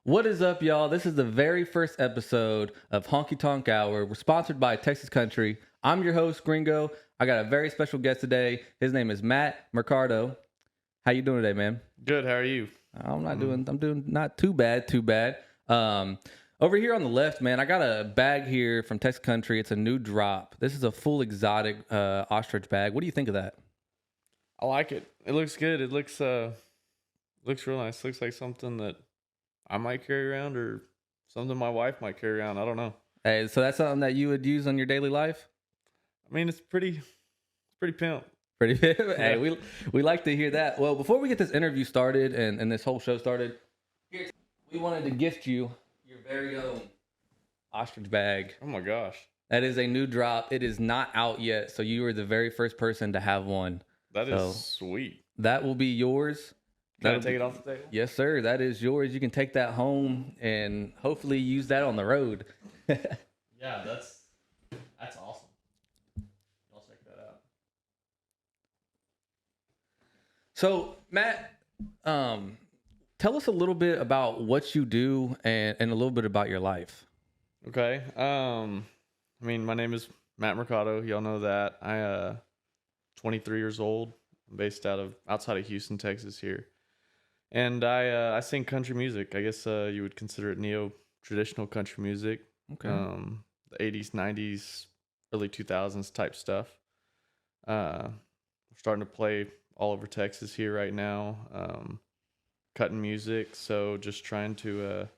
What is up, y'all? This is the very first episode of Honky Tonk Hour. We're sponsored by Texas Country. I'm your host, Gringo. I got a very special guest today. His name is Matt Mercado. How you doing today, man? Good. How are you? I'm doing not too bad. Over here on the left, man, I got a bag here from Texas Country. It's a new drop. This is a full exotic ostrich bag. What do you think of that? I like it. It looks good. It looks real nice. Looks like something that I might carry around or something my wife might carry around. I don't know. Hey, so that's something that you would use on your daily life? I mean, it's pretty pimp. Pretty big. Hey, we like to hear that. Well, before we get this interview started and this whole show started, we wanted to gift you your very own ostrich bag. Oh my gosh. That is a new drop. It is not out yet, so you were the very first person to have one. That is sweet. That will be yours. Can I take it off the table? Yes, sir. That is yours. You can take that home and hopefully use that on the road. Yeah, that's awesome. I'll check that out. So, Matt, tell us a little bit about what you do and a little bit about your life. Okay. I mean, my name is Matt Mercado. Y'all know that. 23 years old. I'm based outside of Houston, Texas here. And I sing country music. I guess you would consider it neo-traditional country music. Okay. The 80s, 90s, early 2000s type stuff. We're starting to play all over Texas here right now. Cutting music, so just trying to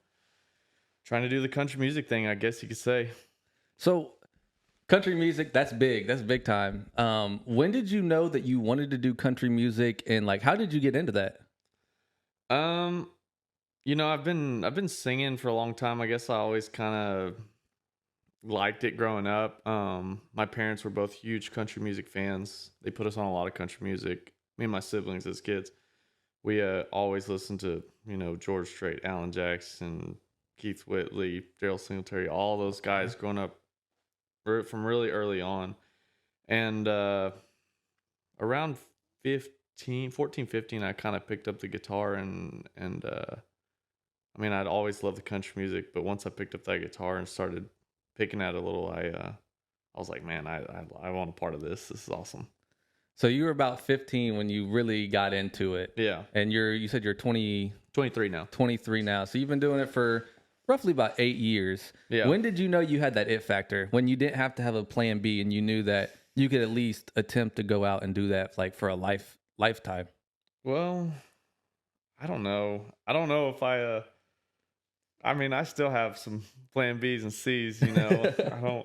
do the country music thing, I guess you could say. So, country music, that's big. That's big time. When did you know that you wanted to do country music, and like, how did you get into that? I've been singing for a long time. I guess I always kind of liked it growing up. My parents were both huge country music fans. They put us on a lot of country music. Me and my siblings as kids, we always listened to, George Strait, Alan Jackson, Keith Whitley, Daryl Singletary, all those guys growing up from really early on. And around 14, 15, I kind of picked up the guitar and I mean, I'd always loved the country music, but once I picked up that guitar and started picking at it a little, I was like, man, I want a part of this. This is awesome. So you were about 15 when you really got into it. Yeah. And you said you're 23 now. 23 now. So you've been doing it for roughly about 8 years. Yeah. When did you know you had that it factor? When you didn't have to have a plan B and you knew that you could at least attempt to go out and do that like for a lifetime? Well, I don't know. I don't know if I mean, I still have some plan B's and C's, I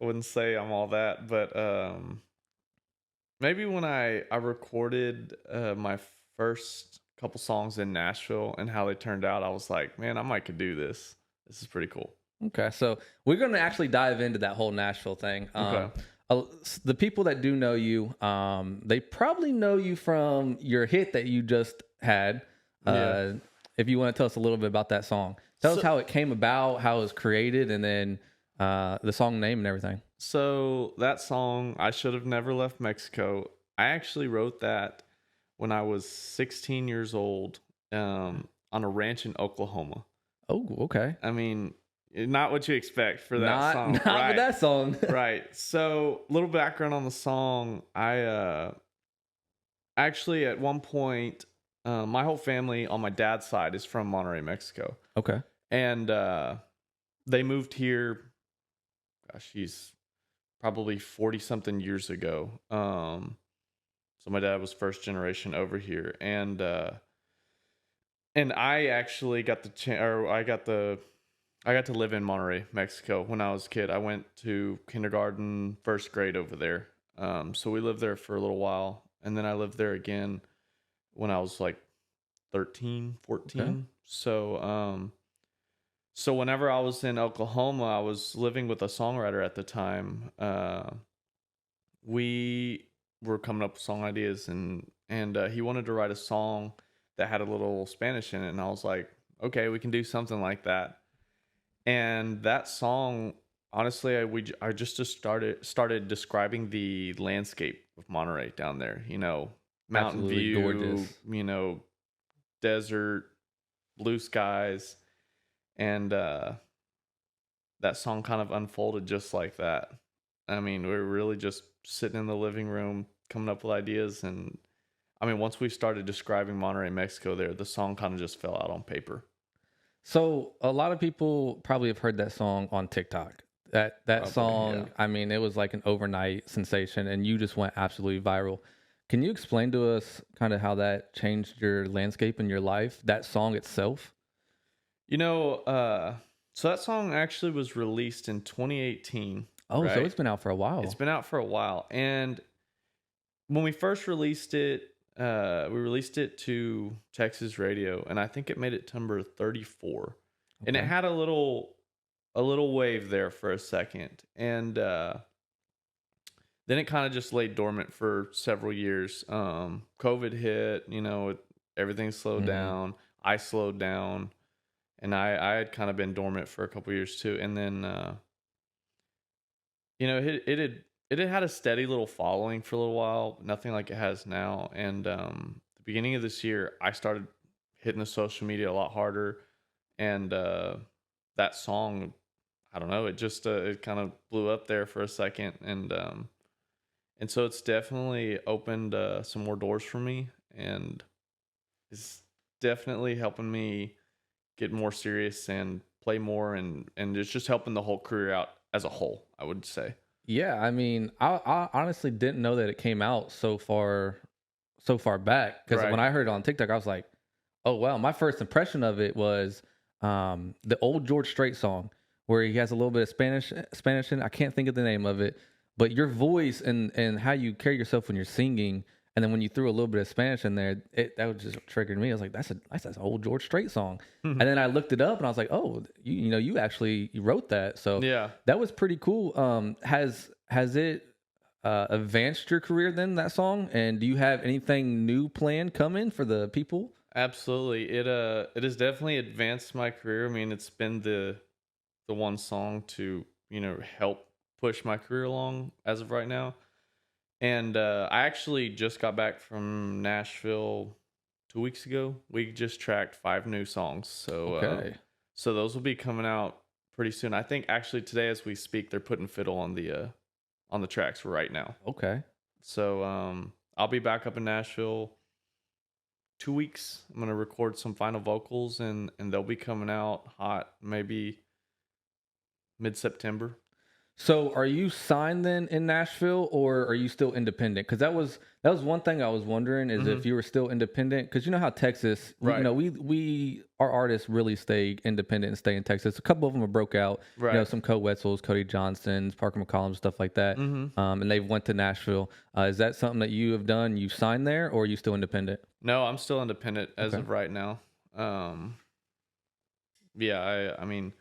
wouldn't say I'm all that, but maybe when I recorded my first couple songs in Nashville and how they turned out, I was like, man, I might could do this. This is pretty cool. Okay, so we're going to actually dive into that whole Nashville thing. Okay. The people that do know you, they probably know you from your hit that you just had. Yeah. If you want to tell us a little bit about that song. Tell us how it came about, how it was created, and then the song name and everything. So that song, I Should Have Never Left Mexico, I actually wrote that when I was 16 years old on a ranch in Oklahoma. Oh, okay. I mean, not what you expect for that song. Not right. with that song. Right. So, a little background on the song. I actually, at one point, my whole family on my dad's side is from Monterrey, Mexico. Okay. And they moved here, gosh, she's probably 40-something years ago. So my dad was first generation over here. And I actually got I got to live in Monterrey, Mexico when I was a kid. I went to kindergarten, first grade over there. So we lived there for a little while. And then I lived there again when I was like 13, 14. Okay. So whenever I was in Oklahoma, I was living with a songwriter at the time. We were coming up with song ideas, and he wanted to write a song that had a little Spanish in it. And I was like, okay, we can do something like that. And that song, honestly, I just started describing the landscape of Monterey down there. Mountain Absolutely view, gorgeous. desert, blue skies, and that song kind of unfolded just like that. I mean, we were really just sitting in the living room coming up with ideas, and I mean, once we started describing Monterrey, Mexico there, the song kind of just fell out on paper. So a lot of people probably have heard that song on TikTok. That Probably, yeah. song, I mean, it was like an overnight sensation, and you just went absolutely viral. Can you explain to us kind of how that changed your landscape in your life? That song itself. You know, so that song actually was released in 2018, Oh, so right? it's been out for a while. It's been out for a while. And when we first released it, we released it to Texas Radio, and I think it made it to number 34. And it Okay. had a little wave there for a second. And then it kind of just lay dormant for several years. COVID hit, everything slowed Mhm. down. I slowed down. And I had kind of been dormant for a couple years too. And then, it had a steady little following for a little while, nothing like it has now. And the beginning of this year, I started hitting the social media a lot harder. And that song, I don't know, it just it kind of blew up there for a second. And so it's definitely opened some more doors for me. And it's definitely helping me get more serious and play more, and it's just helping the whole career out as a whole, I would say. Yeah, I mean, I honestly didn't know that it came out so far back, because when Right. I heard it on TikTok, I was like, oh wow. My first impression of it was the old George Strait song where he has a little bit of Spanish in. I can't think of the name of it, but your voice and how you carry yourself when you're singing, and then when you threw a little bit of Spanish in there, that was just triggered me. I was like, that's an old George Strait song. And then I looked it up and I was like, oh, you actually you wrote that. So Yeah. that was pretty cool. Has it advanced your career then, that song? And do you have anything new planned coming for the people? Absolutely. It has definitely advanced my career. I mean, it's been the one song to, help push my career along as of right now. And I actually just got back from Nashville 2 weeks ago. We just tracked 5 new songs. Okay. So those will be coming out pretty soon. I think actually today as we speak, they're putting fiddle on the tracks right now. Okay. So I'll be back up in Nashville 2 weeks. I'm gonna record some final vocals, and they'll be coming out hot maybe mid-September. So are you signed then in Nashville, or are you still independent? Because that was one thing I was wondering, is if you were still independent, because you know how Texas, Right. we our artists really stay independent and stay in Texas. A couple of them have broke out, Right. some Co Wetzels, Cody Johnsons, Parker McCollum, stuff like that, and they've went to Nashville. Is that something that you have done? You signed there, or are you still independent? No, I'm still independent as Okay. of right now. Yeah, I mean,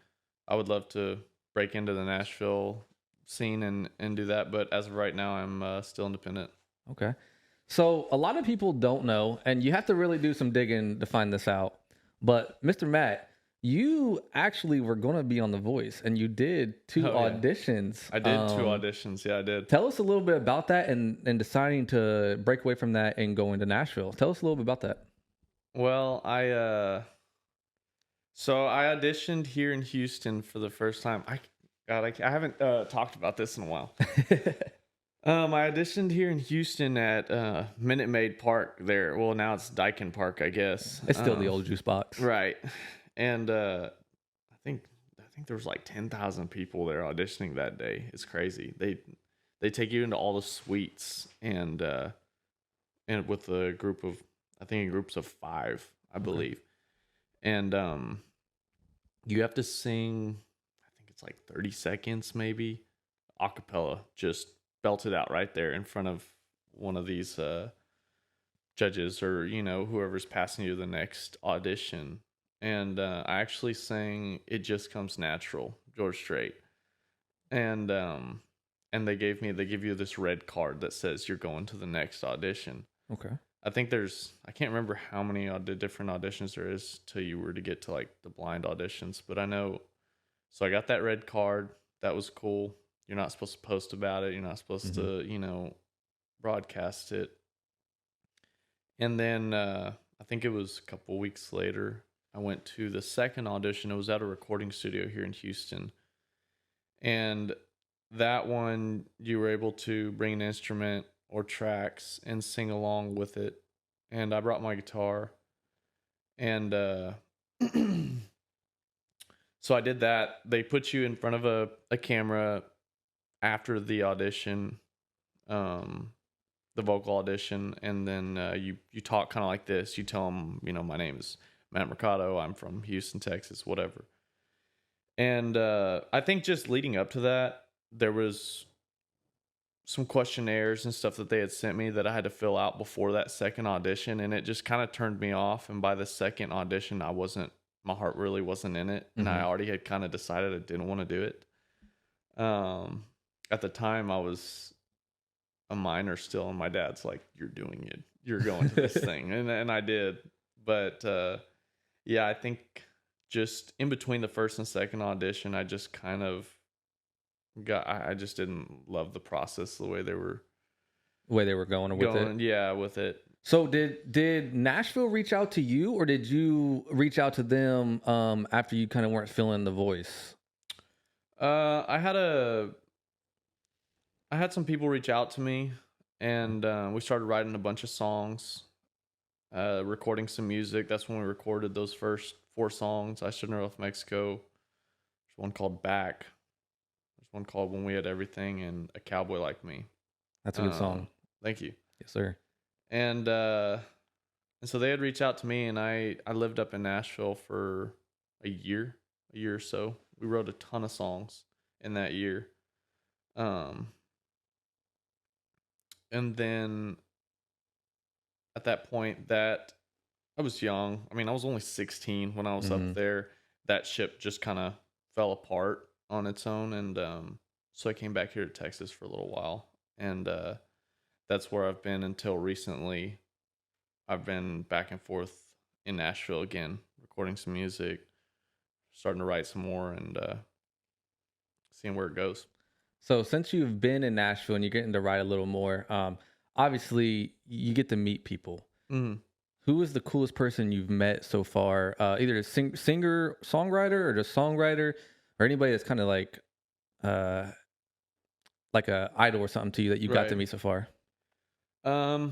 I would love to break into the Nashville scene and do that, but as of right now, I'm still independent. Okay. So a lot of people don't know, and you have to really do some digging to find this out. But Mr. Matt, you actually were going to be on The Voice, and you did two Oh, yeah. auditions. I did 2 auditions. Yeah, I did. Tell us a little bit about that, and deciding to break away from that and go into Nashville. Tell us a little bit about that. Well, so I auditioned here in Houston for the first time. I haven't talked about this in a while. I auditioned here in Houston at Minute Maid Park there. Well, now it's Dyken Park, I guess. It's still the old juice box. Right. And I think there was like 10,000 people there auditioning that day. It's crazy. They take you into all the suites, and with a group of, I think in groups of 5, I believe. And you have to sing, I think it's like 30 seconds maybe, a cappella, just belt it out right there in front of one of these judges, or whoever's passing you the next audition. And I actually sang "It Just Comes Natural," George Strait. And they give you this red card that says you're going to the next audition. Okay. I think I can't remember how many different auditions there is till you were to get to like the blind auditions, but I know. So I got that red card. That was cool. You're not supposed to post about it. You're not supposed to, broadcast it. And then I think it was a couple weeks later, I went to the second audition. It was at a recording studio here in Houston. And that one, you were able to bring an instrument or tracks and sing along with it. And I brought my guitar. And so I did that. They put you in front of a camera after the audition, the vocal audition. And then you talk kind of like this. You tell them, my name is Matt Mercado. I'm from Houston, Texas, whatever. And I think just leading up to that, there was some questionnaires and stuff that they had sent me that I had to fill out before that second audition. And it just kind of turned me off. And by the second audition, my heart really wasn't in it. And I already had kind of decided I didn't want to do it. At the time, I was a minor still. And my dad's like, you're doing it. You're going to this thing. And I did. But yeah, I think just in between the first and second audition, I just kind of I just didn't love the process the way they were going with it. Yeah, with it. So did Nashville reach out to you, or did you reach out to them after you kind of weren't feeling the voice? I had some people reach out to me, and we started writing a bunch of songs, recording some music. That's when we recorded those first 4 songs. I Shouldn't Have Left Mexico. There's one called Back. There's one called When We Had Everything, and A Cowboy Like Me. That's a good song. Thank you. Yes, sir. And so they had reached out to me, and I lived up in Nashville for a year or so. We wrote a ton of songs in that year. And then at that point, that I was young. I mean, I was only 16 when I was up there. That ship just kind of fell apart on its own. And so I came back here to Texas for a little while. And that's where I've been until recently. I've been back and forth in Nashville again, recording some music, starting to write some more, and seeing where it goes. So since you've been in Nashville and you're getting to write a little more, obviously you get to meet people. Who is the coolest person you've met so far? Either a singer, songwriter, or just songwriter, or anybody that's kind of like a idol or something to you that you got to meet so far? So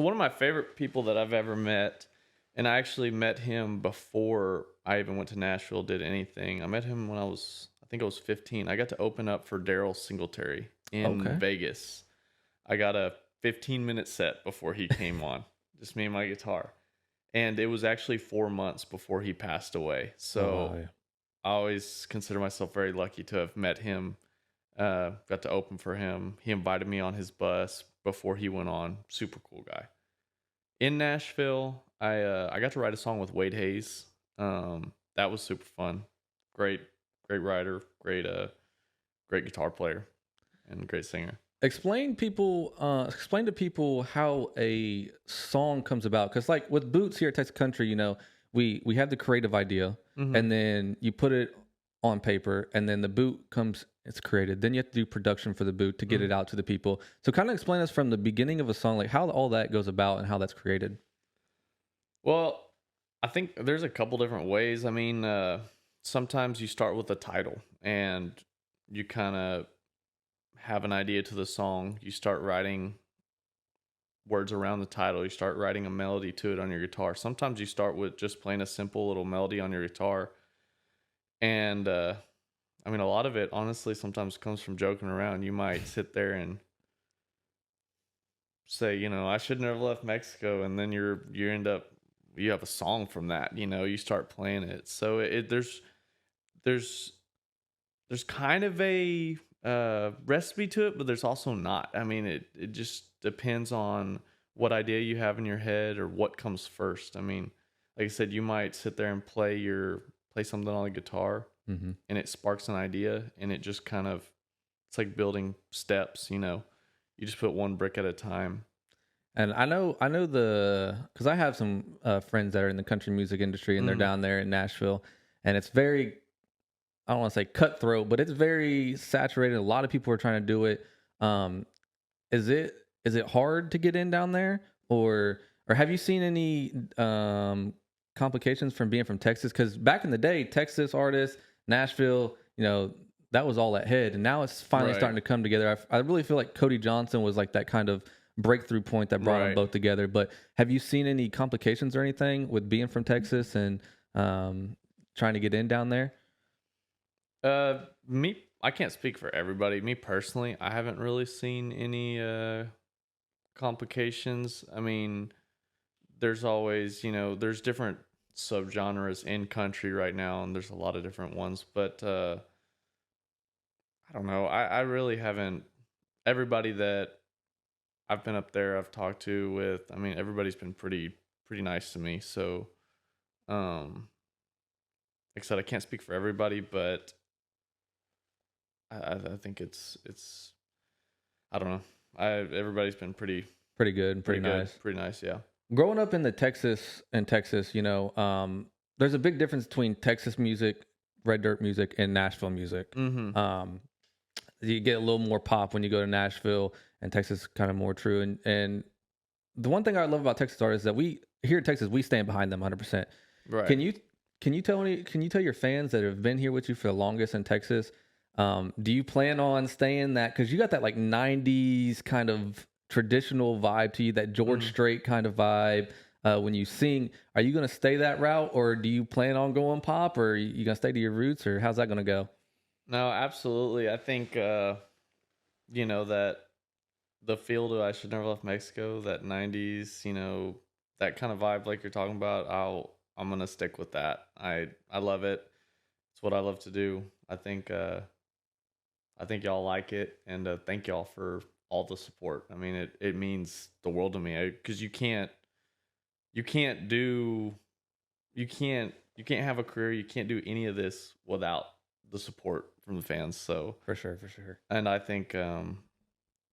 one of my favorite people that I've ever met, and I actually met him before I even went to Nashville, did anything. I met him when I think I was 15. I got to open up for Daryl Singletary in Vegas. I got a 15-minute set before he came on, just me and my guitar. And it was actually 4 months before he passed away. So I always consider myself very lucky to have met him. Got to open for him. He invited me on his bus before he went on. Super cool guy. In Nashville, I got to write a song with Wade Hayes. That was super fun. Great writer, great guitar player, and great singer. Explain to people how a song comes about. Because like with Boots here at Texas Country, we have the creative idea, and then you put it on paper, and then the boot comes, it's created. Then you have to do production for the boot to get it out to the people. So kind of explain us from the beginning of a song, like how all that goes about and how that's created. Well, I think there's a couple different ways. I mean, sometimes you start with a title and you kind of have an idea to the song. You start writing words around the title. You start writing a melody to it on your guitar. Sometimes you start with just playing a simple little melody on your guitar. And I mean, a lot of it, honestly, sometimes comes from joking around. You might sit there and say, I shouldn't have left Mexico, and then you have a song from that. You start playing it. So there's kind of a recipe to it, but there's also not. I mean, it just depends on what idea you have in your head or what comes first. I mean, like I said, you might sit there and play something on the guitar, and it sparks an idea, and it just kind of, it's like building steps, you just put one brick at a time. And I know because I have some friends that are in the country music industry, and they're down there in Nashville, and it's very, I don't want to say cutthroat, but it's very saturated. A lot of people are trying to do it. Is it hard to get in down there, or have you seen any complications from being from Texas? Because back in the day, Texas artists, Nashville, that was all at head, and now it's finally Right. starting to come together. I really feel like Cody Johnson was like that kind of breakthrough point that brought them Right. both together. But have you seen any complications or anything with being from Texas and trying to get in down there? I can't speak for everybody. Me personally, I haven't really seen any complications. I mean, there's always, there's different subgenres in country right now, and there's a lot of different ones. But I don't know. I really haven't. Everybody that I've been up there, I've talked to with. I mean, everybody's been pretty nice to me. So, like I said, I can't speak for everybody, but I think it's. I don't know. Everybody's been Pretty good and pretty nice. pretty nice. Yeah. Growing up in Texas, there's a big difference between Texas music, red dirt music, and Nashville music. Mm-hmm. You get a little more pop when you go to Nashville, and Texas is kind of more true. And the one thing I love about Texas artists is that we here in Texas we stand behind them 100%. Right. Can you tell your fans that have been here with you for the longest in Texas? Do you plan on staying that? Because you got that like 90s kind of traditional vibe to you, that George Strait kind of vibe. When you sing, are you going to stay that route, or do you plan on going pop, or are you going to stay to your roots, or how's that going to go? No, absolutely. I think that the feel to I Should Never Left Mexico, that 90s, that kind of vibe like you're talking about, I'm gonna stick with that. I love it. It's what I love to do. I think y'all like it, and thank y'all for all the support. I mean, it means the world to me, because you can't do you can't have a career, you can't do any of this without the support from the fans. So For sure. and I think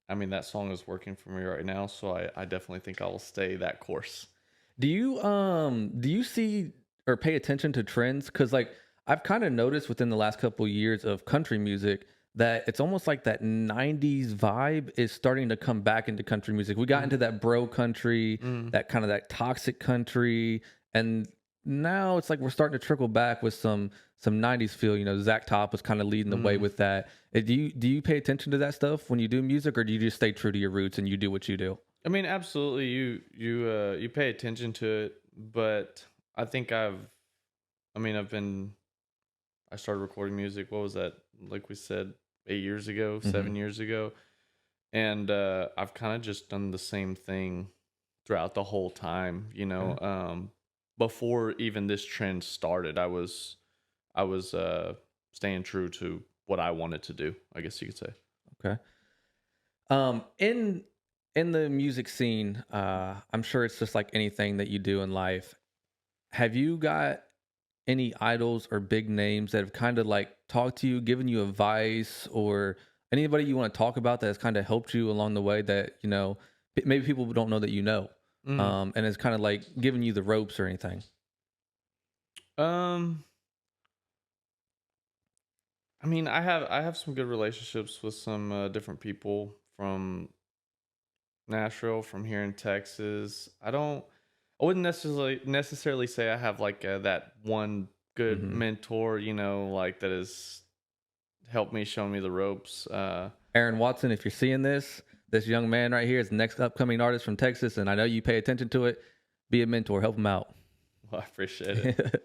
I mean, that song is working for me right now, so I definitely think I will stay that course. Do you see or pay attention to trends? Because like I've kind of noticed within the last couple of years of country music that it's almost like that 90s vibe is starting to come back into country music. We got into that bro country, that kind of that toxic country, and now it's like we're starting to trickle back with some 90s feel. Zach Top was kind of leading the way with that. Do you pay attention to that stuff when you do music, or do you just stay true to your roots and you do what you do? I mean, absolutely, you pay attention to it, but I think I started recording music. What was that? Like we said, 8 years ago, 7 years ago, and I've kind of just done the same thing throughout the whole time. Before even this trend started, I was staying true to what I wanted to do, I guess you could say. Okay. In the music scene, I'm sure it's just like anything that you do in life. Have you got any idols or big names that have kind of like talked to you, given you advice, or anybody you want to talk about that has kind of helped you along the way that, maybe people don't know that and it's kind of like giving you the ropes or anything? I mean, I have some good relationships with some different people from Nashville, from here in Texas. I wouldn't necessarily say I have like that one good mentor, like that has helped me, shown me the ropes. Aaron Watson, if you're seeing this young man right here is the next upcoming artist from Texas, and I know you pay attention to it. Be a mentor, help him out. Well, I appreciate it.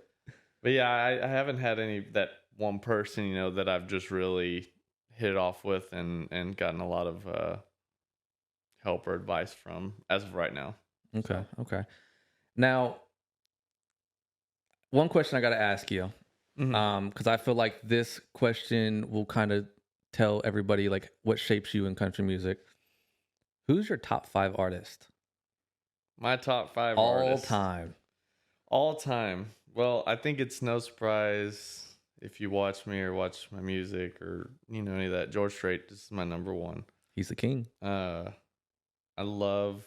But yeah, I haven't had that one person, that I've just really hit it off with and gotten a lot of help or advice from as of right now. Okay. Now, one question I got to ask you, because I feel like this question will kind of tell everybody like what shapes you in country music. Who's your top 5 artist? My top 5 all artists. time. All time. Well, I think it's no surprise if you watch me or watch my music or any of that. George Strait is my number one. He's the king. I love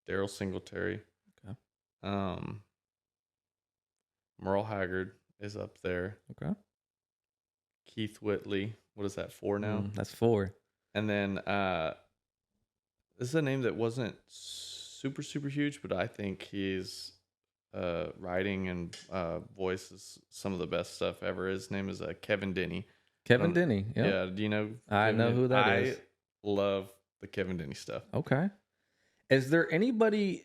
Daryl Singletary. Okay. Merle Haggard is up there. Okay. Keith Whitley. What is that, 4 now? That's 4. And then this is a name that wasn't super, super huge, but I think he's writing and voices some of the best stuff ever. His name is Kevin Denny. Kevin Denny. Yep. Yeah, do you know? I know who that is. I love the Kevin Denny stuff. Okay. Is there anybody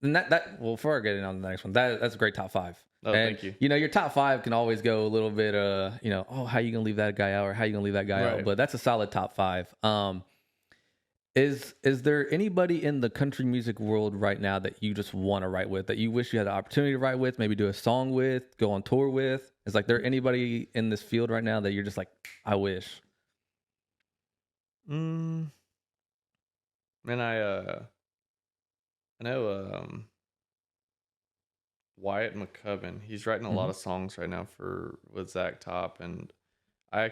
well, before I get in on the next one, that's a great top 5. Oh, and, thank you. You know, your top 5 can always go a little bit, how you gonna leave that guy out or how you gonna leave that guy out? But that's a solid top 5. Is there anybody in the country music world right now that you just want to write with, that you wish you had the opportunity to write with, maybe do a song with, go on tour with? Is like there anybody in this field right now that you're just like, I wish? Man, I know Wyatt McCubbin. He's writing a lot of songs right now with Zach Top, and I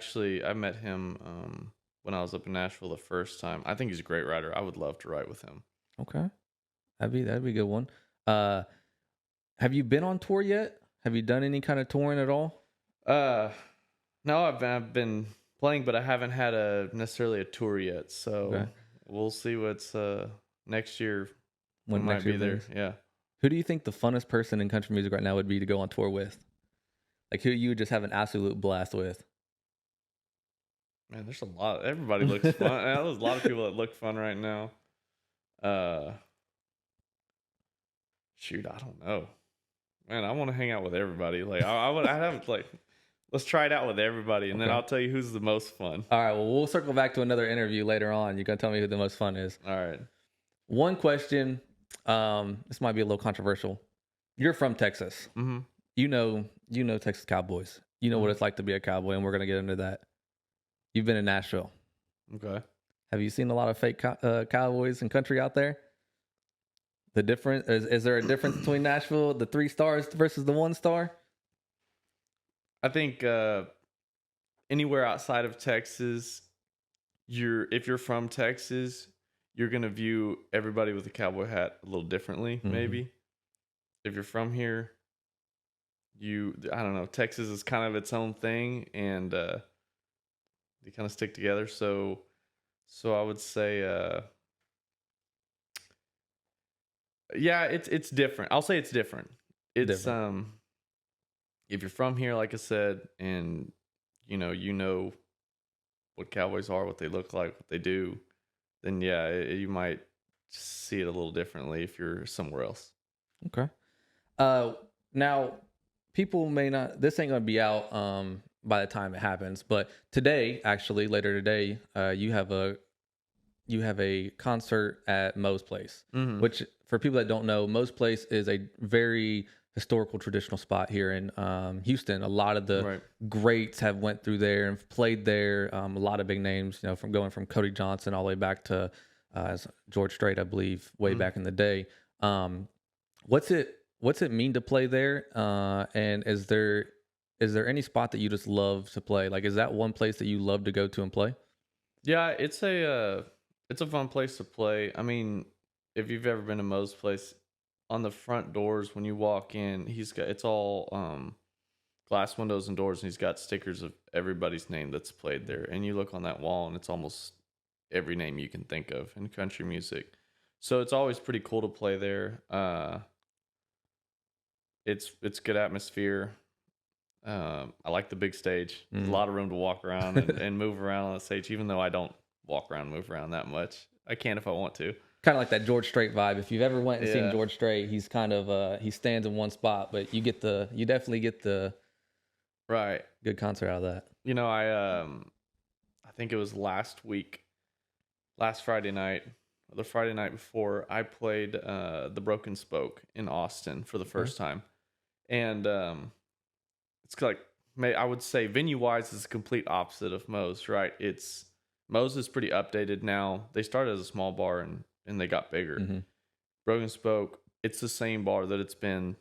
met him when I was up in Nashville the first time. I think he's a great writer. I would love to write with him. Okay, that'd be a good one. Have you been on tour yet? Have you done any kind of touring at all? No, I've been playing, but I haven't had necessarily a tour yet. So we'll see what's next year. When might be there. Yeah. Who do you think the funnest person in country music right now would be to go on tour with? Like who you would just have an absolute blast with? Man, there's a lot. Everybody looks fun. There's a lot of people that look fun right now. Shoot, I don't know. Man, I want to hang out with everybody. Like I'd have like, let's try it out with everybody, and then I'll tell you who's the most fun. All right. Well, we'll circle back to another interview later on. You're gonna tell me who the most fun is. All right. One question. This might be a little controversial. You're from Texas. Mm-hmm. You know Texas Cowboys. You know what it's like to be a cowboy, and we're gonna get into that. You've been in Nashville. Okay. Have you seen a lot of fake cowboys and country out there? The difference is there a difference between Nashville, the 3 stars versus the 1 star? I think anywhere outside of Texas, if you're from Texas, you're gonna view everybody with a cowboy hat a little differently. Maybe if you're from here, I don't know. Texas is kind of its own thing, and they kind of stick together. So I would say, yeah, it's different. I'll say it's different. It's if you're from here, like I said, and you know what cowboys are, what they look like, what they do, then yeah, you might see it a little differently if you're somewhere else. Okay. Now people may not. This ain't gonna be out by the time it happens, but today, actually, later today, you have a concert at Moe's Place, which for people that don't know, Moe's Place is a very historical traditional spot here in Houston. A lot of the greats have went through there and played there. A lot of big names, from going from Cody Johnson all the way back to George Strait, I believe, way back in the day. What's it mean to play there? And is there any spot that you just love to play? Like, is that one place that you love to go to and play? Yeah, it's a fun place to play. I mean, if you've ever been to Moe's Place, on the front doors when you walk in, it's all glass windows and doors, and he's got stickers of everybody's name that's played there. And you look on that wall, and it's almost every name you can think of in country music. So it's always pretty cool to play there. It's good atmosphere. I like the big stage. There's a lot of room to walk around and move around on the stage, even though I don't walk around, move around that much. I can if I want to. Kind of like that George Strait vibe. If you've ever went and seen George Strait, he's kind of he stands in one spot, but you definitely get the good concert out of that. I think it was last Friday night, or the Friday night before, I played the Broken Spoke in Austin for the first time, and it's like, I would say venue wise is the complete opposite of Moe's. Right, Moe's is pretty updated now. They started as a small bar and they got bigger. Broken Spoke, it's the same bar that it's been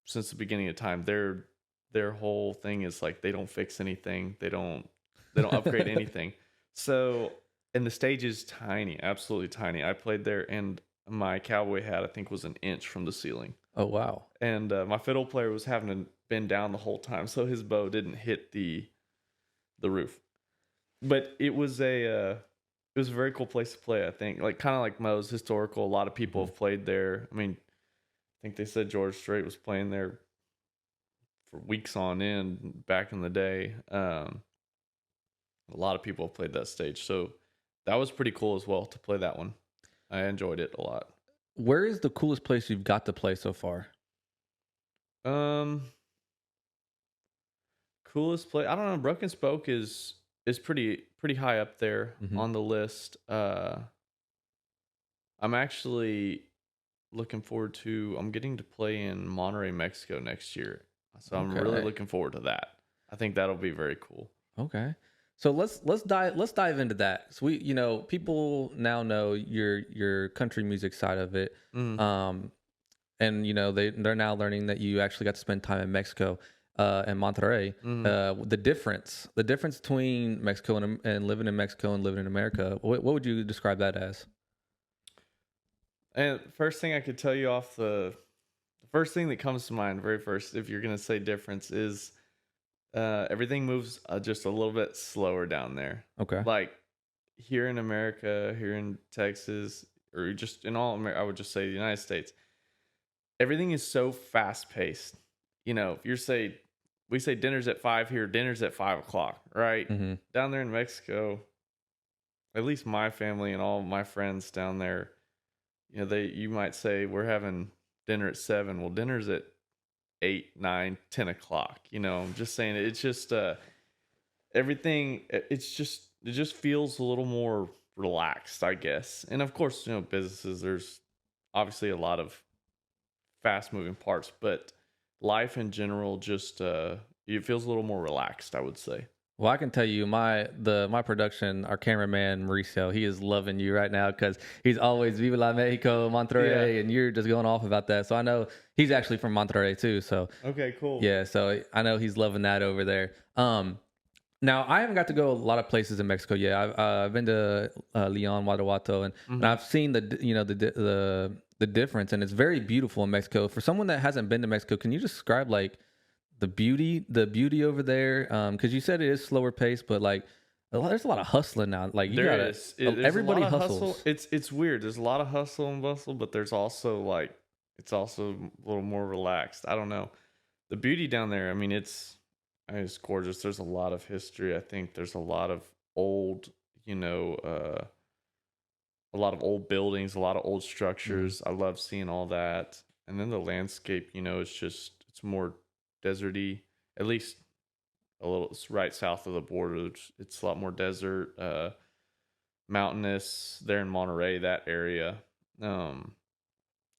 since the beginning of time. Their whole thing is like, they don't fix anything. They don't upgrade anything. So, and the stage is tiny, absolutely tiny. I played there, and my cowboy hat, I think, was an inch from the ceiling. Oh, wow. And my fiddle player was having to bend down the whole time, so his bow didn't hit the roof. But it was a very cool place to play, I think. Like, kind of like Moe's historical. A lot of people have played there. I mean, I think they said George Strait was playing there for weeks on end back in the day. A lot of people have played that stage, so that was pretty cool as well to play that one. I enjoyed it a lot. Where is the coolest place you've got to play so far? Um, Coolest play. I don't know. Broken Spoke is pretty high up there on the list. I'm actually looking forward to. I'm getting to play in Monterrey, Mexico next year, so I'm really looking forward to that. I think that'll be very cool. Okay. So let's dive into that. So people now know your country music side of it. And they're now learning that you actually got to spend time in Mexico and Monterrey. The difference between Mexico and living in Mexico and living in America, what would you describe that as? And first thing I could tell you off the first thing that comes to mind, very first, if you're gonna say difference, is everything moves just a little bit slower down there. Okay. Like here in America, here in Texas, or just in all America, I would just say the United States, everything is so fast paced. If we say dinner's at 5 here, dinner's at 5 o'clock, right? Down there in Mexico, at least my family and all my friends down there, you might say we're having dinner at 7. Well, dinner's at 8, 9, 10 o'clock. I'm just saying it's just everything. It just feels a little more relaxed, I guess. And of course, businesses, there's obviously a lot of fast moving parts, but life in general just it feels a little more relaxed, I would say. Well, I can tell you, my production, our cameraman Mauricio, he is loving you right now because he's always Viva la Mexico, Monterrey, and you're just going off about that. So I know he's actually from Monterrey too. So okay, cool. Yeah, so I know he's loving that over there. Now I haven't got to go a lot of places in Mexico yet. I've been to Leon, Guanajuato, and I've seen the difference, and it's very beautiful in Mexico. For someone that hasn't been to Mexico, can you describe like the beauty over there? Because you said it is slower paced, but like there's a lot of hustling now. Like there's everybody a lot of hustles. Hustle. It's weird. There's a lot of hustle and bustle, but there's also it's also a little more relaxed. I don't know. The beauty down there, I mean, it's gorgeous. There's a lot of history. I think there's a lot of old, a lot of old buildings, a lot of old structures. I love seeing all that. And then the landscape, it's more deserty, at least a little. It's right south of the border. It's a lot more desert, mountainous there in Monterrey, that area. And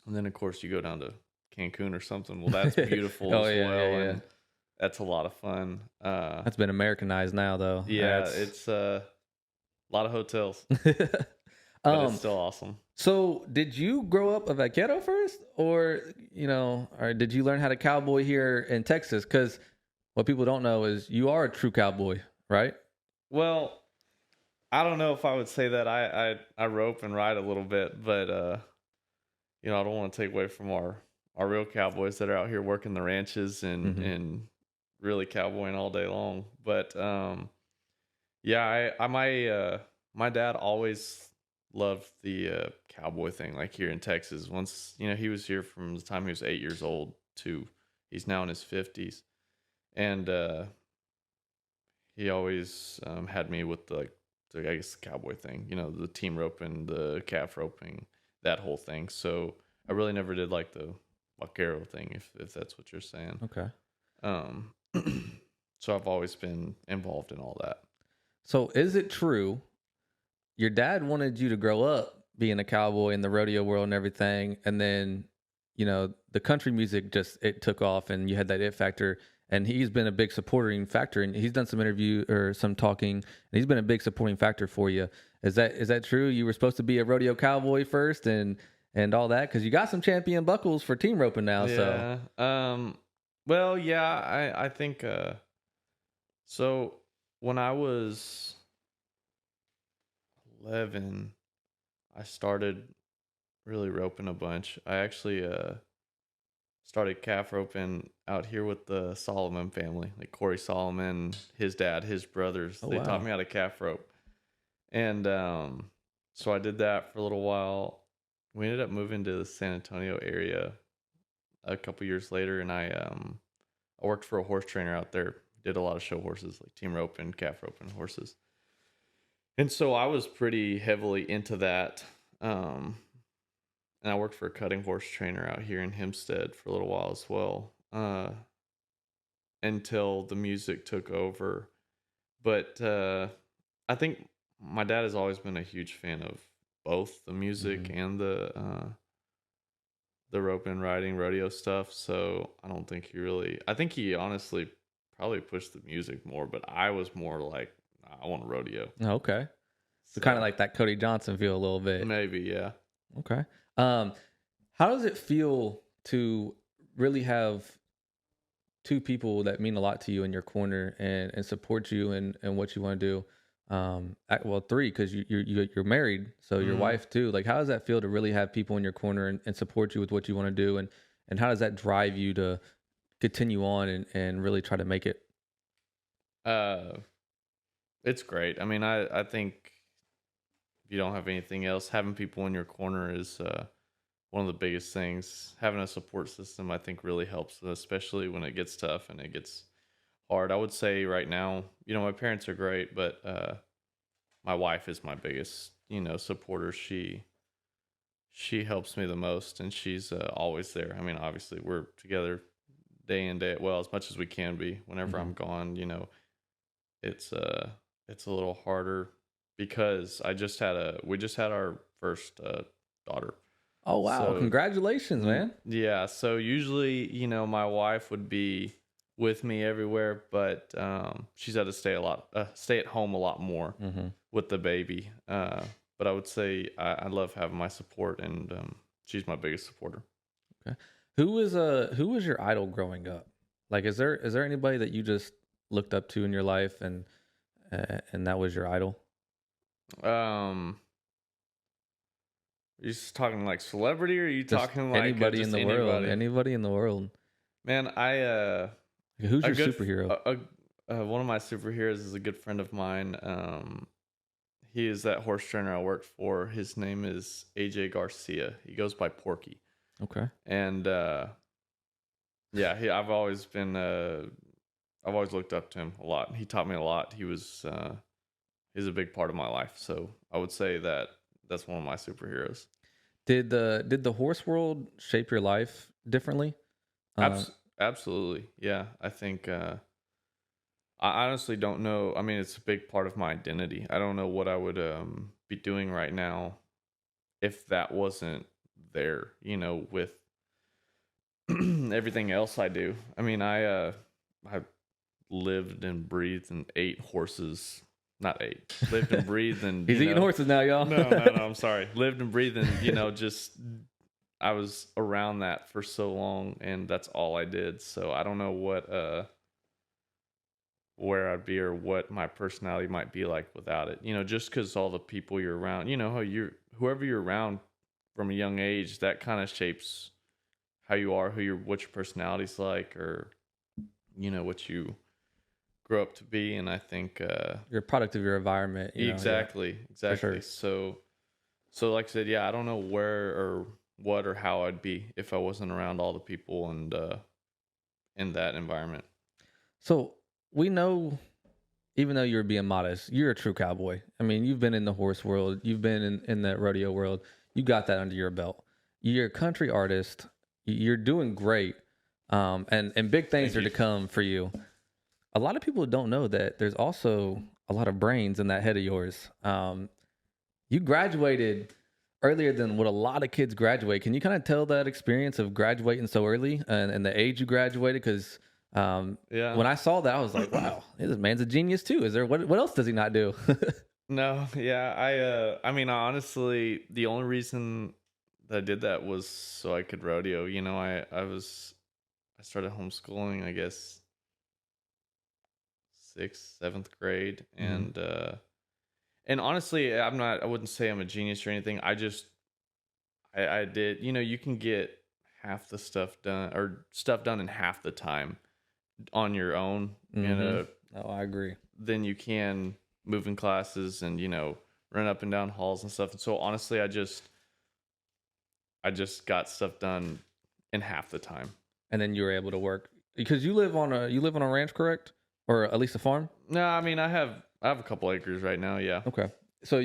then of course you go down to Cancun or something. Well, that's beautiful as well. Yeah. And that's a lot of fun. That's been Americanized now, though. Yeah, it's a lot of hotels, but it's still awesome. So, did you grow up a vaquero first, or did you learn how to cowboy here in Texas? Because what people don't know is you are a true cowboy, right? Well, I don't know if I would say that. I rope and ride a little bit, but I don't want to take away from our real cowboys that are out here working the ranches and really cowboying all day long. But yeah, my dad always loved the cowboy thing, like here in Texas. Once he was here from the time he was 8 years old to he's now in his 50s, and he always had me with the I guess the cowboy thing, the team roping, the calf roping, that whole thing. So I really never did like the vaquero thing, if that's what you're saying. Okay. So I've always been involved in all that. So is it true your dad wanted you to grow up being a cowboy in the rodeo world and everything, and then the country music it took off and you had that it factor, and he's been a big supporting factor, and he's done some interview or some talking, and he's been a big supporting factor for you. Is that true? You were supposed to be a rodeo cowboy first and all that, because you got some champion buckles for team roping now. Yeah. So well, yeah, I think so when I was 11, I started really roping a bunch. I actually started calf roping out here with the Solomon family, like Corey Solomon, his dad, his brothers. They taught me how to calf rope. And so I did that for a little while. We ended up moving to the San Antonio area a couple years later, and I worked for a horse trainer out there. Did a lot of show horses, like team roping, calf roping horses. And so I was pretty heavily into that. And I worked for a cutting horse trainer out here in Hempstead for a little while as well, until the music took over. But I think my dad has always been a huge fan of both the music and the rope and riding rodeo stuff. So I don't think I think he honestly probably pushed the music more, but I was more like, "Nah, I want a rodeo." Okay. So kind of like that Cody Johnson feel a little bit. Maybe, yeah. Okay. How does it feel to really have two people that mean a lot to you in your corner and support you and what you want to do? Well, three, because you're married, so your wife too. Like, how does that feel to really have people in your corner and support you with what you want to do, and how does that drive you to continue on and really try to make it? It's great. I mean, I think if you don't have anything else, having people in your corner is one of the biggest things. Having a support system, I think, really helps, especially when it gets tough and it gets hard. I would say right now, my parents are great, but my wife is my biggest, supporter. She helps me the most, and she's always there. I mean, obviously, we're together day in day, well, as much as we can be. Whenever I'm gone, it's a little harder because we just had our first daughter. Oh wow! So, congratulations, man. Yeah. So usually, my wife would be with me everywhere, but she's had to stay at home a lot more with the baby. But I would say I love having my support, and she's my biggest supporter. Okay. Who was your idol growing up? Like, is there anybody that you just looked up to in your life and that was your idol? You just talking like celebrity, or are you Just talking like anybody in the world? Anybody in the world. Man, who's your superhero? One of my superheroes is a good friend of mine. He is that horse trainer I worked for. His name is AJ Garcia. He goes by Porky. Okay. And yeah, I've always looked up to him a lot. He taught me a lot. He's a big part of my life. So I would say that's one of my superheroes. Did the horse world shape your life differently? Absolutely. Yeah. I think I honestly don't know. I mean, it's a big part of my identity. I don't know what I would be doing right now if that wasn't there, with everything else I do. I mean, I lived and breathed and ate horses. Not ate. Lived and breathed and he's eating horses now, y'all. No, I'm sorry. Lived and breathed and just I was around that for so long, and that's all I did. So I don't know what where I'd be or what my personality might be like without it. Just because all the people you're around, how whoever you're around from a young age, that kind of shapes how you are, what your personality's like, or what you grow up to be. And I think you're a product of your environment. Exactly. Sure. So like I said, yeah, I don't know where or what or how I'd be if I wasn't around all the people and in that environment. So we know, even though you're being modest, you're a true cowboy. I mean, you've been in the horse world, you've been in the rodeo world, you got that under your belt. You're a country artist, you're doing great, and big things are to come for you. A lot of people don't know that there's also a lot of brains in that head of yours. You graduated earlier than what a lot of kids graduate. Can you kind of tell that experience of graduating so early and the age you graduated? Because when I saw that, I was like, wow, this man's a genius too. Is there what else does he not do? No, yeah, I mean, honestly, the only reason that I did that was so I could rodeo. I started homeschooling, I guess, 6th, 7th grade, and honestly, I wouldn't say I'm a genius or anything. I did, you can get half the stuff done or stuff done in half the time on your own. Oh, I agree. Then you can move in classes and, run up and down halls and stuff. And so honestly, I just got stuff done in half the time. And then you were able to work because you live on a ranch, correct? Or at least a farm? No, I mean I have a couple acres right now. Yeah. Okay. So,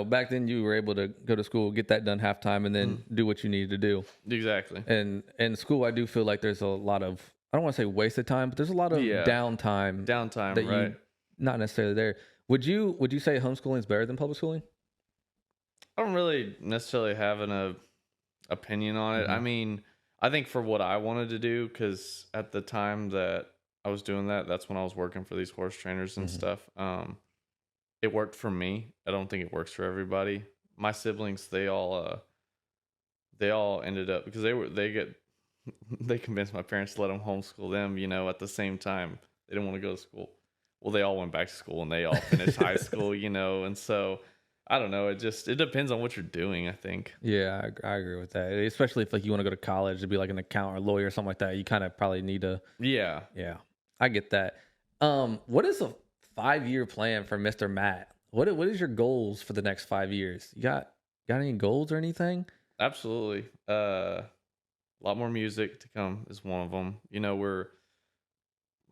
back then you were able to go to school, get that done half time, and then do what you needed to do. Exactly. And in school, I do feel like there's a lot of, I don't want to say wasted time, but there's a lot of downtime that right? you not necessarily there. Would you say homeschooling is better than public schooling? I don't really necessarily have an opinion on it. I mean, I think for what I wanted to do, because at the time that I was doing that, that's when I was working for these horse trainers and stuff. It worked for me. I don't think it works for everybody. My siblings, they all ended up, because they convinced my parents to let them homeschool them, at the same time. They didn't want to go to school. Well, they all went back to school and they all finished high school, and so I don't know. It depends on what you're doing, I think. Yeah, I agree with that. Especially if like you want to go to college to be like an accountant or lawyer or something like that, you kind of probably need to. Yeah. Yeah, I get that. What is a 5-year plan for Mr. Matt? What is your goals for the next 5 years? You got any goals or anything? Absolutely. A lot more music to come is one of them.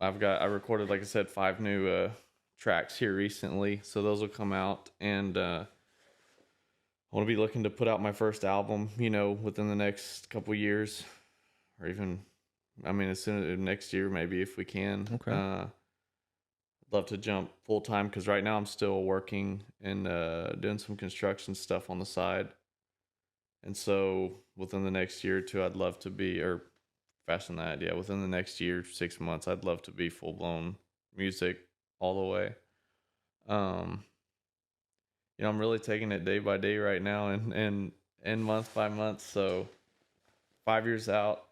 I recorded, like I said, 5 new tracks here recently, so those will come out, and I want to be looking to put out my first album, within the next couple years, or even, I mean, as soon as next year, maybe, if we can. Okay. I'd love to jump full time, because right now I'm still working and doing some construction stuff on the side. And so within the next year or two, I'd love to be, or faster than that, yeah, within the next year, 6 months, I'd love to be full blown music all the way. I'm really taking it day by day right now, and month by month. So 5 years out,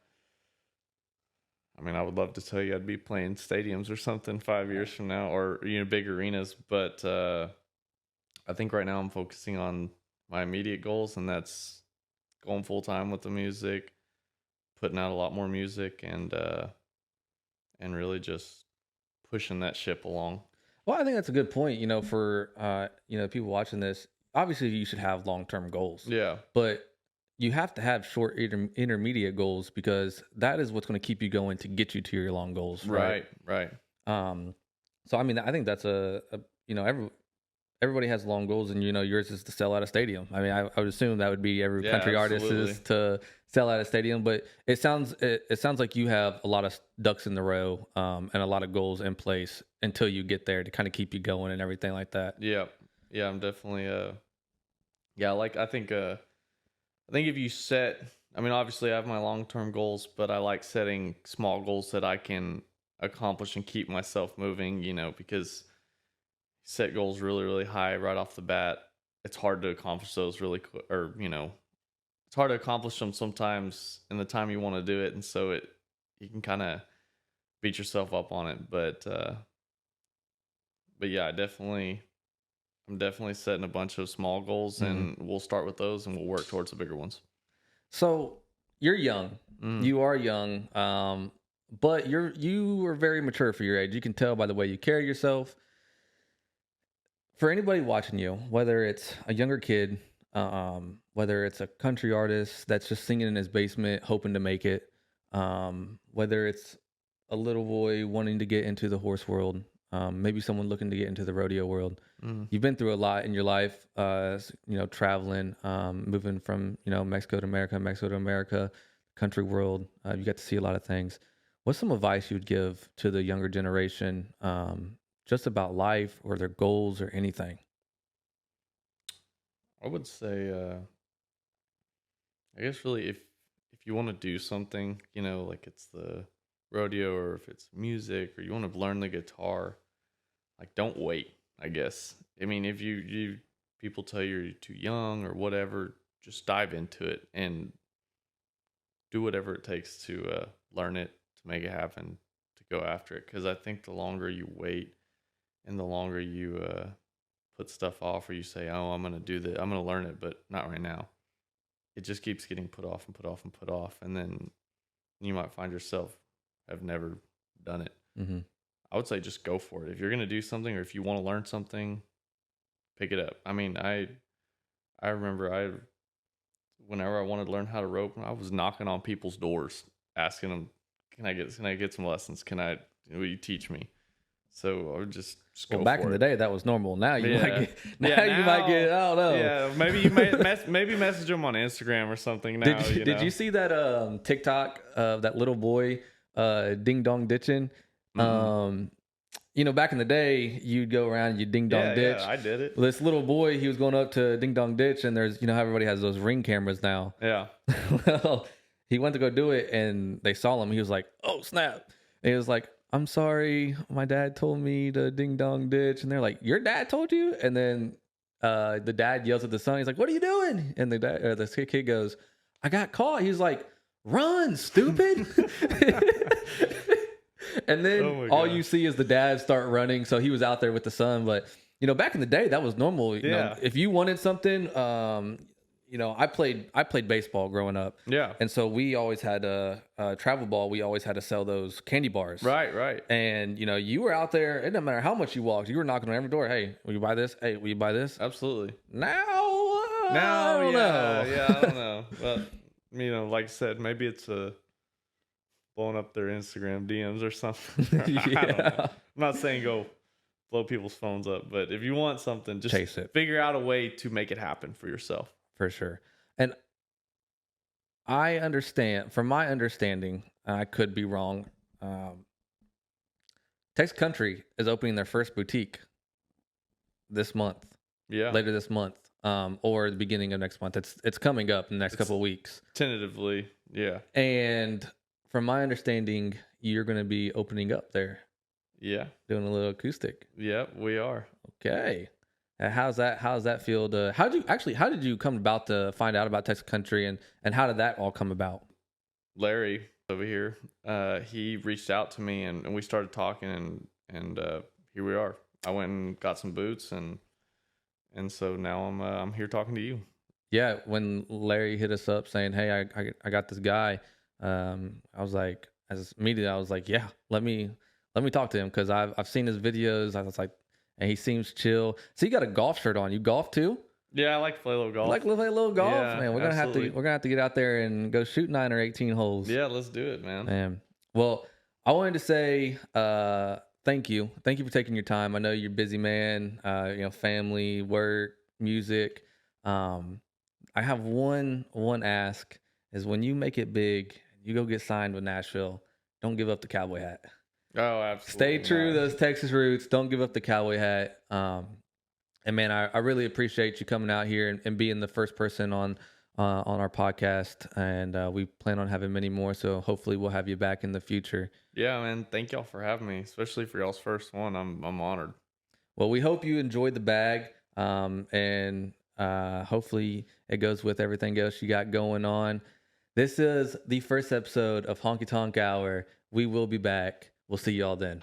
I mean, I would love to tell you I'd be playing stadiums or something 5 years from now, or big arenas. But I think right now I'm focusing on my immediate goals, and that's going full time with the music, putting out a lot more music, and really just pushing that ship along. Well, I think that's a good point. For people watching this, obviously you should have long-term goals. Yeah. But you have to have short intermediate goals, because that is what's going to keep you going to get you to your long goals. Right. Right. So I mean, I think that's everybody has long goals, and yours is to sell out a stadium. I mean, I would assume that would be every country artist is to sell out a stadium. But it sounds like you have a lot of ducks in the row, and a lot of goals in place until you get there to kind of keep you going and everything like that. Yeah. I'm definitely I think if you set, I mean, obviously I have my long-term goals, but I like setting small goals that I can accomplish and keep myself moving, because set goals really, really high right off the bat, it's hard to accomplish those really quick, or, it's hard to accomplish them sometimes in the time you want to do it. And so you can kind of beat yourself up on it. But yeah, I'm definitely setting a bunch of small goals, and we'll start with those and we'll work towards the bigger ones. So you're young. You are young. But you are very mature for your age. You can tell by the way you carry yourself. For anybody watching you, whether it's a younger kid, whether it's a country artist that's just singing in his basement hoping to make it, whether it's a little boy wanting to get into the horse world, maybe someone looking to get into the rodeo world. You've been through a lot in your life, traveling, moving from, Mexico to America, country world. You got to see a lot of things. What's some advice you would give to the younger generation, just about life or their goals or anything? I would say, I guess really, if you want to do something, like it's the rodeo, or if it's music, or you want to learn the guitar, like, don't wait, I guess. I mean, if you people tell you you're too young or whatever, just dive into it and do whatever it takes to learn it, to make it happen, to go after it. Because I think the longer you wait and the longer you put stuff off, or you say, oh, I'm going to do that, I'm going to learn it, but not right now, it just keeps getting put off and put off and put off. And then you might find yourself have never done it. I would say just go for it. If you're going to do something, or if you want to learn something, pick it up. I mean, I remember whenever I wanted to learn how to rope, I was knocking on people's doors, asking them, "Can I get some lessons? Will you teach me?" So I would just Well, go back for in the it. day, that was normal. Now you Yeah. might get. Now Yeah, you might get. now- I don't know. Yeah, maybe you maybe message them on Instagram or something. Now, Did you see that TikTok of that little boy ding dong ditching? Mm-mm. Back in the day, you'd go around and you ding dong ditch. Yeah, I did it. This little boy, he was going up to ding dong ditch, and there's how everybody has those Ring cameras now. Yeah. Well, he went to go do it, and they saw him. He was like, "Oh snap!" And he was like, "I'm sorry, my dad told me to ding dong ditch." And they're like, "Your dad told you?" And then the dad yells at the son. He's like, "What are you doing?" And the kid goes, "I got caught." He's like, "Run, stupid!" And then all you see is the dad start running. So he was out there with the son. But back in the day, that was normal. If you wanted something, I played baseball growing up. Yeah. And so we always had a travel ball. We always had to sell those candy bars. Right. And you were out there. It didn't matter how much you walked. You were knocking on every door. Hey, will you buy this? Hey, will you buy this? Absolutely. Now, I don't know. Yeah, I don't know. But like I said, maybe it's blowing up their Instagram DMs or something. I don't know. I'm not saying go blow people's phones up, but if you want something, just chase it. Figure out a way to make it happen for yourself. For sure. And I understand, from my understanding, and I could be wrong, Texas Country is opening their first boutique this month. Yeah. Later this month, or the beginning of next month. It's coming up in the next couple of weeks. Tentatively, yeah. And from my understanding, you're going to be opening up there. Yeah. Doing a little acoustic. Yeah, we are. Okay. How's that feel to how did you come about to find out about Texas Country, and how did that all come about? Larry over here, he reached out to me and we started talking and here we are. I went and got some boots and so now I'm here talking to you. Yeah, when Larry hit us up saying, "Hey, I got this guy," I was like, yeah, let me talk to him, because I've seen his videos. I was like, and he seems chill. So you got a golf shirt on. You golf too? Yeah, I like to play a little golf. Like to play a little golf, yeah, man. We're gonna have to get out there and go shoot 9 or 18 holes. Yeah, let's do it, man. Well, I wanted to say thank you for taking your time. I know you're a busy man. Family, work, music. I have one ask, is when you make it big, you go get signed with Nashville, don't give up the cowboy hat. Oh, absolutely. Stay true to those Texas roots. Don't give up the cowboy hat. And man, I really appreciate you coming out here and being the first person on our podcast. And we plan on having many more. So hopefully we'll have you back in the future. Yeah, man. Thank y'all for having me, especially for y'all's first one. I'm honored. Well, we hope you enjoyed the bag. And hopefully it goes with everything else you got going on. This is the first episode of Honky Tonk Hour. We will be back. We'll see y'all then.